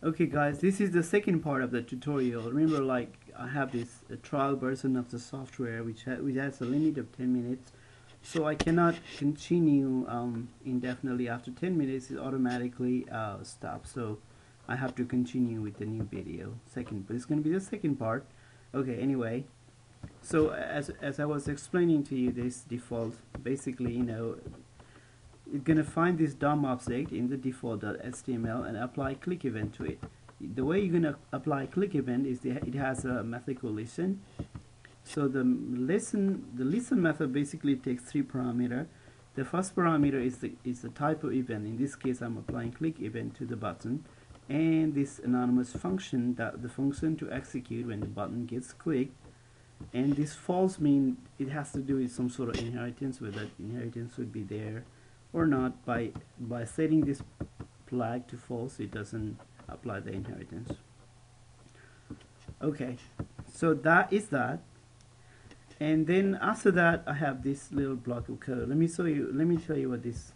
Okay guys, this is the second part of the tutorial. Remember, like, I have this trial version of the software which has a limit of 10 minutes, so I cannot continue indefinitely. After 10 minutes it automatically stops, so I have to continue with the new video. But it's going to be the second part. Okay, anyway, so as I was explaining to you, this default, basically, it's going to find this DOM object in the default.html and apply click event to it. The way you're going to apply click event is it has a method called listen. So the listen method basically takes 3 parameters. The first parameter is the type of event. In this case, I'm applying click event to the button, and this anonymous function, that the function to execute when the button gets clicked. And this false mean it has to do with some sort of inheritance, whether inheritance would be there or not. By setting this flag to false, it doesn't apply the inheritance. Okay, so that is that. And then after that, I have this little block of code. Let me show you what this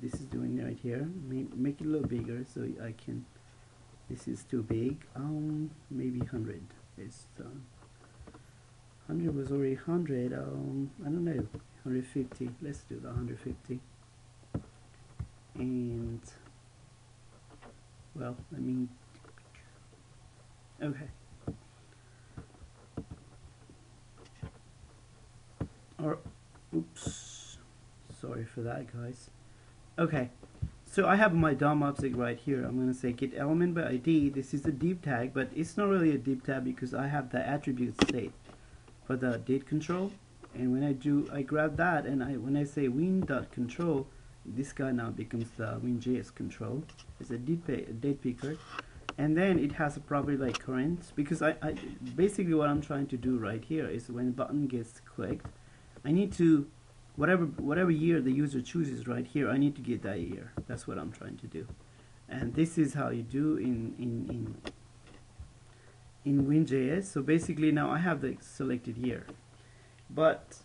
is doing right here. Make it a little bigger so I can. This is too big. Maybe 100. It's 100 was already 100. I don't know. 150. Let's do the 150. And well, okay. Or oops, sorry for that, guys. Okay, so I have my DOM object right here. I'm going to say get element by ID. This is a div tag, but it's not really a div tag because I have the attribute state for the date control. And when I grab that, and when I say win.control, this guy now becomes the WinJS control. It's a date picker, and then it has a property like current, because I basically what I'm trying to do right here is when the button gets clicked, I need to whatever year the user chooses right here, I need to get that year. That's what I'm trying to do, and this is how you do in WinJS. So basically now I have the selected year, but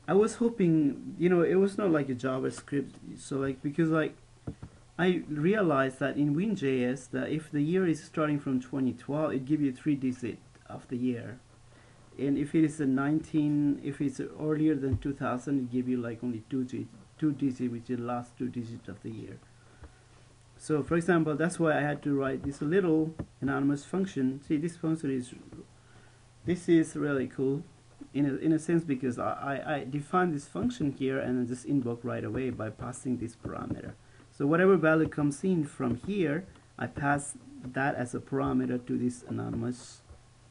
I was hoping, it was not like a JavaScript. So because I realized that in WinJS, that if the year is starting from 2012, it gives you 3 digits of the year. And if it is if it's earlier than 2000, it gives you like only 2 digits, which is the last 2 digits of the year. So for example, that's why I had to write this little anonymous function. See, this function is really cool in a sense, because I define this function here and then just invoke right away by passing this parameter. So whatever value comes in from here, I pass that as a parameter to this anonymous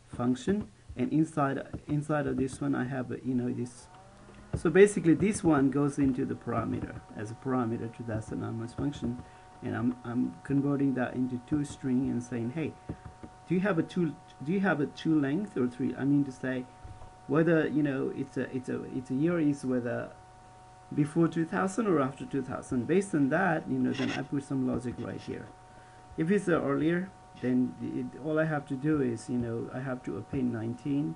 function, and inside of this one I have this. So basically this one goes into the parameter as a parameter to that anonymous function, and I'm converting that into toString and saying, hey, do you have a two length or 3? I mean to say whether it's a year is whether before 2000 or after 2000. Based on that, then I put some logic right here. If it's earlier, then all I have to do is I have to append 19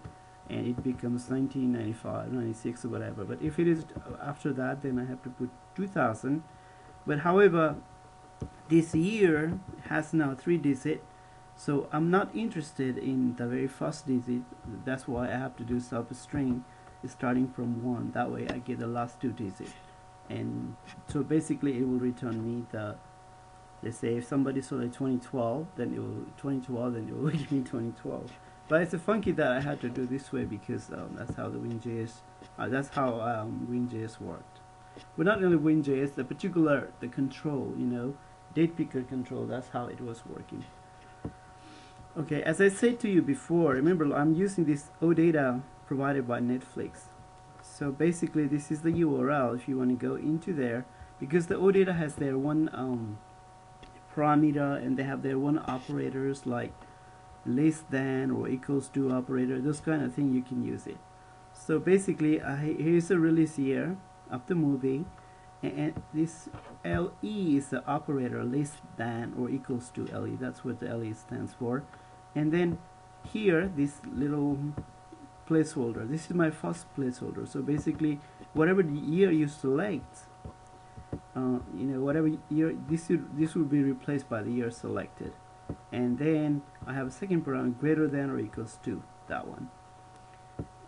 and it becomes 1995, 96 or whatever. But if it is after that, then I have to put 2000. But however, this year has now 3 digits, so I'm not interested in the very first digit. That's why I have to do substring starting from 1. That way I get the last 2 digits. And so basically it will return me the, let's say if somebody saw like 2012, then it will give me 2012. But it's a funky that I had to do this way because that's how the WinJS WinJS worked. But not only WinJS, the control, date picker control, that's how it was working. Okay, as I said to you before, remember I'm using this Odata provided by Netflix. So basically this is the URL if you want to go into there, because the Odata has their one parameter and they have their one operators like less than or equals to operator, those kind of thing. You can use it. So basically here's a release year of the movie, and this LE is the operator less than or equals to LE. That's what the LE stands for. And then here this little placeholder, this is my first placeholder. So basically whatever the year you select, whatever year, this will be replaced by the year selected. and then I have a second parameter greater than or equals to, that one,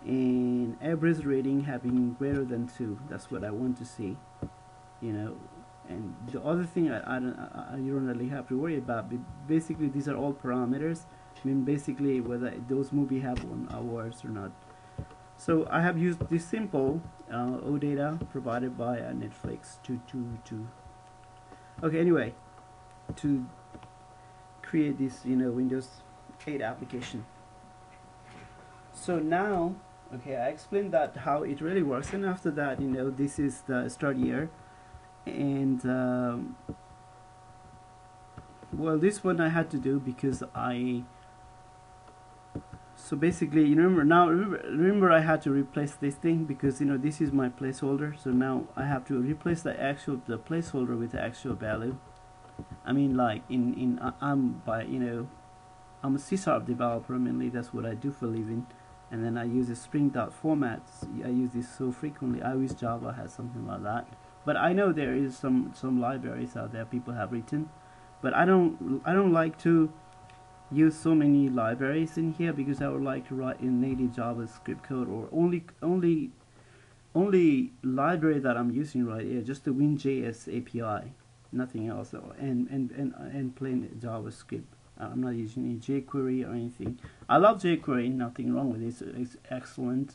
and average rating having greater than 2. That's what I want to see, you know. And the other thing you don't really have to worry about, basically these are all parameters. I mean, basically whether those movie have 1 hours or not. So I have used this simple Odata provided by Netflix to okay, anyway, to create this, you know, Windows 8 application. So now, okay, I explained that how it really works, and after that, you know, this is the start year, and well, this one I had to do because so basically, you remember I had to replace this thing because, you know, this is my placeholder. So now I have to replace the placeholder with the actual value. I mean, like I'm a C# developer mainly. That's what I do for a living. And then I use a string dot formats. I use this so frequently. I wish Java has something like that. But I know there is some libraries out there people have written, but I don't like to use so many libraries in here because I would like to write in native JavaScript code, or only library that I'm using right here, just the WinJS API, nothing else, and plain JavaScript. I'm not using any jQuery or anything. I love jQuery, nothing wrong with it. It's excellent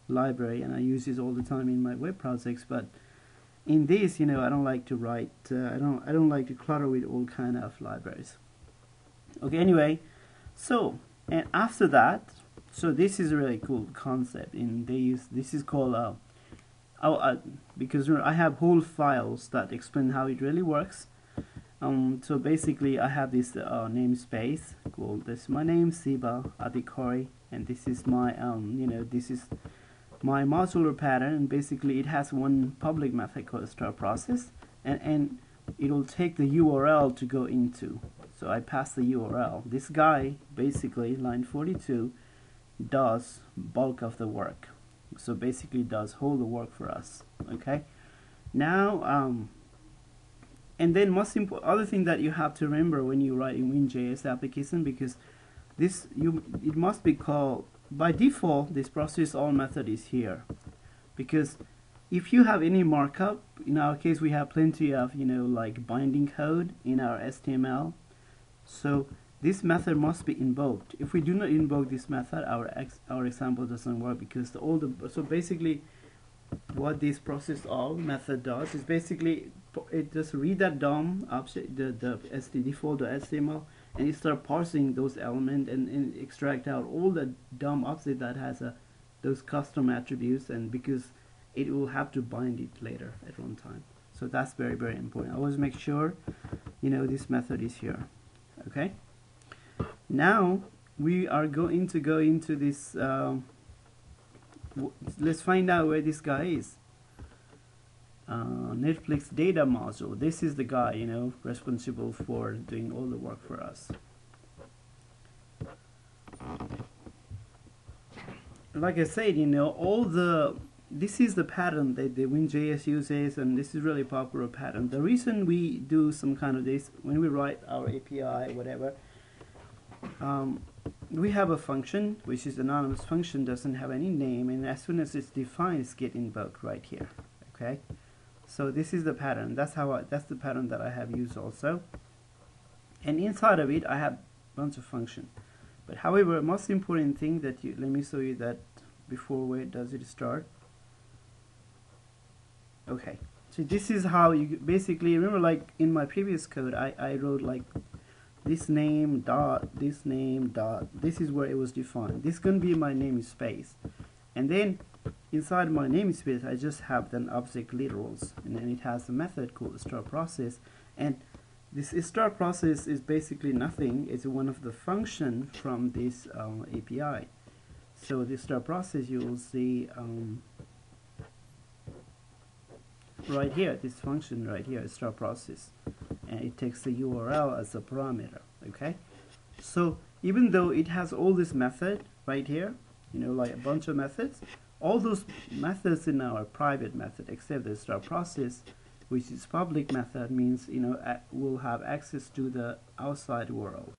library, and I use it all the time in my web projects. But in this, you know, I don't like to write. I don't like to clutter with all kind of libraries. Okay, anyway, so, and after that, so this is a really cool concept, and this is called because I have whole files that explain how it really works. So basically I have this namespace called, this is my name, Siba Adikori, and this is my this is my modular pattern, and basically it has one public method called start process, and it will take the URL to go into. So I pass the URL. This guy, basically, line 42, does bulk of the work. So basically does all the work for us. Okay. Now, and then most important other thing that you have to remember when you write a WinJS application, because it must be called by default. This process all method is here, because if you have any markup, in our case we have plenty of, you know, like binding code in our HTML. So this method must be invoked. If we do not invoke this method, our example doesn't work, because so basically what this process all method does is basically it just read that DOM object, the default.html, and it start parsing those elements and extract out all the DOM object that has those custom attributes, and because it will have to bind it later at runtime. So that's very, very important. Always make sure, you know, this method is here. Okay, now we are going to go into this. Let's find out where this guy is. Netflix data module. This is the guy, you know, responsible for doing all the work for us. Like I said, you know, this is the pattern that the WinJS uses, and this is really popular pattern. The reason we do some kind of this when we write our API, whatever, we have a function which is anonymous function, doesn't have any name, and as soon as it's defined, it's get invoked right here. Okay, so this is the pattern. That's the pattern that I have used also, and inside of it I have a bunch of function. But however, most important thing that let me show you that before where does it start. Okay, so this is how you basically remember, like in my previous code I wrote like this name dot, this name dot, this is where it was defined. This is going to be my namespace, and then inside my namespace I just have then object literals, and then it has a method called start process, and this start process is basically nothing. It's one of the function from this API. So this start process you will see right here, this function right here is start process, and it takes the URL as a parameter. Okay, so even though it has all this method right here, you know, like a bunch of methods, all those methods in our private method except the start process, which is public method, means will have access to the outside world.